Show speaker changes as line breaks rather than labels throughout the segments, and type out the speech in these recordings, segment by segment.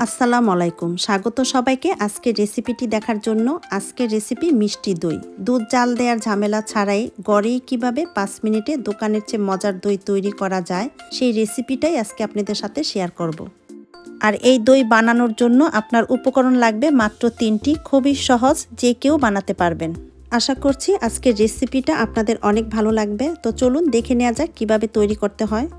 আসসালামু আলাইকুম, স্বাগত সবাইকে আজকের রেসিপিটি দেখার জন্য। আজকের রেসিপি মিষ্টি দই। দুধ জাল দেওয়ার ঝামেলা ছাড়াই ঘরেই কিভাবে 5 মিনিটে দোকানের চেয়ে মজার দই তৈরি করা যায় সেই রেসিপিটাই আজকে আপনাদের সাথে শেয়ার করব। আর এই দই বানানোর জন্য আপনার উপকরণ লাগবে মাত্র 3টি, খুবই সহজ, যে কেউ বানাতে পারবেন। আশা করছি আজকের রেসিপিটা আপনাদের অনেক ভালো লাগবে। তো চলুন দেখে নেওয়া যাক কিভাবে তৈরি করতে হয়।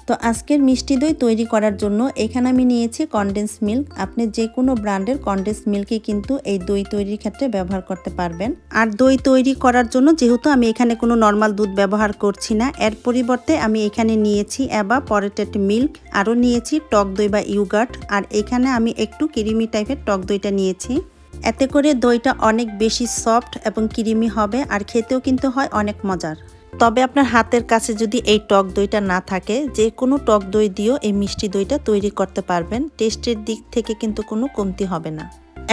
তো আজকের মিষ্টি দই তৈরি করার জন্য এখানে আমি নিয়েছি কনডেন্স মিল্ক। আপনি যে কোনো ব্র্যান্ডের কনডেন্স মিল্কই কিন্তু এই দই তৈরির ক্ষেত্রে ব্যবহার করতে পারবেন। আর দই তৈরি করার জন্য যেহেতু আমি এখানে কোনো নর্মাল দুধ ব্যবহার করছি না, এর পরিবর্তে আমি এখানে নিয়েছি এভাপোরেটেড মিল্ক, আরও নিয়েছি টক দই বা ইয়োগার্ট, আর এখানে আমি একটু ক্রিমি টাইপের টক দইটা নিয়েছি। এতে করে দইটা অনেক বেশি সফট এবং ক্রিমি হবে, আর খেতেও কিন্তু হয় অনেক মজার। তবে আপনার হাতের কাছে যদি এই টক দইটা না থাকে, যে কোনো টক দই দিয়েও এই মিষ্টি দইটা তৈরি করতে পারবেন। টেস্টের দিক থেকে কিন্তু কোনো কমতি হবে না।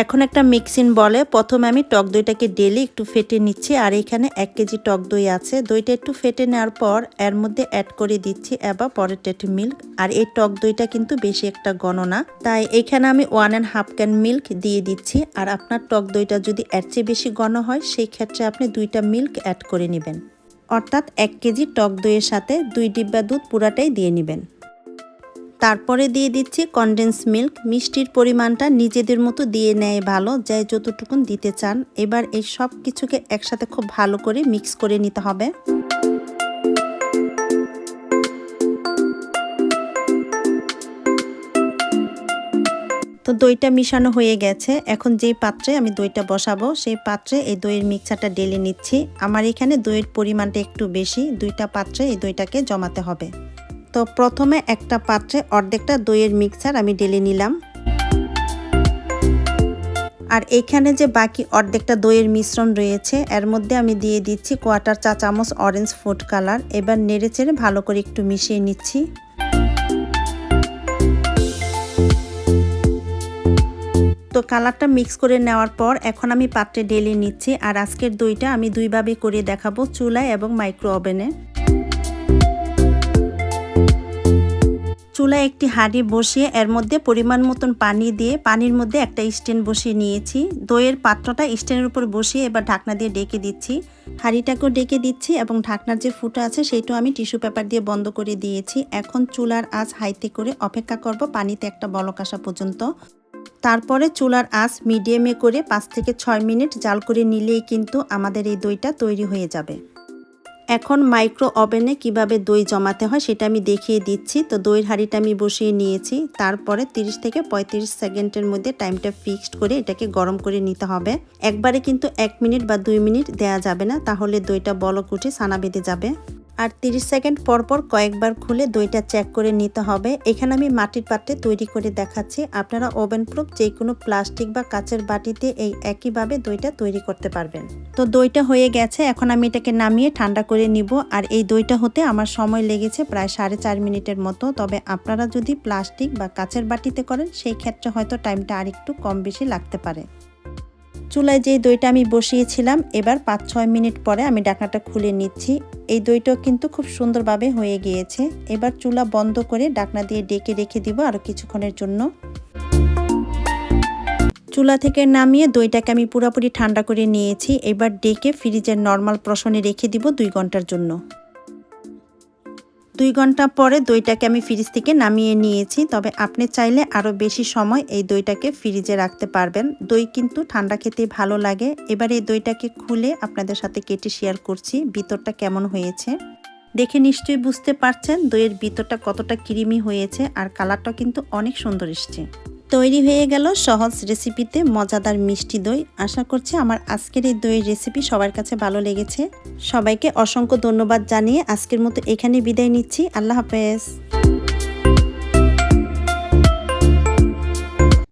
এখন একটা মিক্সিং বলে প্রথমে আমি টক দইটাকে ডেলি একটু ফেটে নিচ্ছি। আর এখানে 1 কেজি টক দই আছে। দইটা একটু ফেটে নেওয়ার পর এর মধ্যে অ্যাড করে দিচ্ছি এভাপোরেটেড মিল্ক। আর এই টক দইটা কিন্তু বেশি একটা ঘন না, তাই এখানে আমি 1.5 ক্যান মিল্ক দিয়ে দিচ্ছি। আর আপনার টক দইটা যদি এর চেয়ে বেশি ঘন হয়, সেই ক্ষেত্রে আপনি 2টা মিল্ক অ্যাড করে নেবেন। অর্থাৎ 1 কেজি টক দইয়ের সাথে 2 ডিব্বা দুধ পুরাটাই দিয়ে নেবেন। তারপরে দিয়ে দিচ্ছি কনডেন্স মিল্ক। মিষ্টির পরিমাণটা নিজেদের মতো দিয়ে নেয় ভালো, যাই যতটুকুন দিতে চান। এবার এই সব কিছুকে একসাথে খুব ভালো করে মিক্স করে নিতে হবে। তো দইটা মিশানো হয়ে গেছে। এখন যেই পাত্রে আমি দইটা বসাবো, সেই পাত্রে এই দইয়ের মিক্সচারটা ঢেলে নিচ্ছি। আমার এখানে দইয়ের পরিমাণটা একটু বেশি, 2টা পাত্রে এই দইটাকে জমাতে হবে। তো প্রথমে একটা পাত্রে অর্ধেকটা দইয়ের মিক্সচার আমি ঢেলে নিলাম। আর এইখানে যে বাকি অর্ধেকটা দইয়ের মিশ্রণ রয়েছে, এর মধ্যে আমি দিয়ে দিচ্ছি 1/4 চা চামচ অরেঞ্জ ফুড কালার। এবার নেড়েচেড়ে ভালো করে একটু মিশিয়ে নিচ্ছি। তো কালারটা মিক্স করে নেওয়ার পর এখন আমি পাত্রে ঢেলে নিচ্ছি। আর আজকের দইটা আমি দুইভাবে করে দেখাবো, চুলায় এবং মাইক্রো ওভেনে। চুলায় একটি হাঁড়ি বসিয়ে এর মধ্যে পরিমাণ মতন পানি দিয়ে পানির মধ্যে একটা স্ট্যান্ড বসিয়ে নিয়েছি। দইয়ের পাত্রটা স্ট্যান্ডের উপর বসিয়ে এবার ঢাকনা দিয়ে ডেকে দিচ্ছি। হাঁড়িটাকেও ডেকে দিচ্ছি এবং ঢাকনার যে ফুটা আছে সেইটাও আমি টিস্যু পেপার দিয়ে বন্ধ করে দিয়েছি। এখন চুলার আঁচ হাইতে করে অপেক্ষা করব পানিতে একটা বলক আসা পর্যন্ত। তারপরে চুলার আঁচ মিডিয়ামে করে 5 থেকে 6 মিনিট জাল করে নিলেই কিন্তু আমাদের এই দইটা তৈরি হয়ে যাবে। এখন মাইক্রো ওভেনে কিভাবে দই জমাতে হয় সেটা আমি দেখিয়ে দিচ্ছি। তো দইয়ের হাঁড়িটা আমি বসিয়ে নিয়েছি। তারপরে 30 থেকে 35 সেকেন্ডের মধ্যে টাইমটা ফিক্সড করে এটাকে গরম করে নিতে হবে। একবারে কিন্তু 1 মিনিট বা 2 মিনিট দেওয়া যাবে না, তাহলে দইটা বলক উঠে ছানা বেঁধে যাবে। আর 30 সেকেন্ড পর পর কয়েকবার খুলে দইটা চেক করে নিতে হবে। এখানে আমি মাটির পাত্রে তৈরি করে দেখাচ্ছি। আপনারা ওভেন প্রুফ যে কোনো প্লাস্টিক বা কাচের বাটিতে এই একইভাবে দইটা তৈরি করতে পারবেন। তো দইটা হয়ে গেছে, এখন আমি এটাকে নামিয়ে ঠান্ডা করে নিব। আর এই দইটা হতে আমার সময় লেগেছে প্রায় 4.5 মিনিটের মতো। তবে আপনারা যদি প্লাস্টিক বা কাচের বাটিতে করেন, সেই ক্ষেত্রে হয়তো টাইমটা আরেকটু কম বেশি লাগতে পারে। চুলায় যেই দইটা আমি বসিয়েছিলাম, এবার 5-6 মিনিট পরে আমি ঢাকনাটা খুলে নিচ্ছি। এই দইটাও কিন্তু খুব সুন্দরভাবে হয়ে গিয়েছে। এবার চুলা বন্ধ করে ঢাকনা দিয়ে ডেকে রেখে দিব আরও কিছুক্ষণের জন্য। চুলা থেকে নামিয়ে দইটাকে আমি পুরোপুরি ঠান্ডা করে নিয়েছি। এবার ডেকে ফ্রিজের নর্মাল প্রসনে রেখে দিব 2 ঘন্টার জন্য। 2 ঘন্টা পরে দইটাকে আমি ফ্রিজ থেকে নামিয়ে নিয়েছি। তবে আপনি চাইলে আরও বেশি সময় এই দইটাকে ফ্রিজে রাখতে পারবেন। দই কিন্তু ঠান্ডা খেতে ভালো লাগে। এবার এই দইটাকে খুলে আপনাদের সাথে কেটে শেয়ার করছি ভিতরটা কেমন হয়েছে। দেখে নিশ্চয়ই বুঝতে পারছেন দইয়ের ভিতরটা কতটা ক্রিমি হয়েছে, আর কালারটা কিন্তু অনেক সুন্দর এসছে। তৈরি হয়ে গেল সহজ রেসিপিতে মজাদার মিষ্টি দই। আশা করছি আমার আজকের এই দইয়ের রেসিপি সবার কাছে ভালো লেগেছে। সবাইকে অসংখ্য ধন্যবাদ জানিয়ে আজকের মতো এখানে বিদায় নিচ্ছি। আল্লাহ হাফেজ।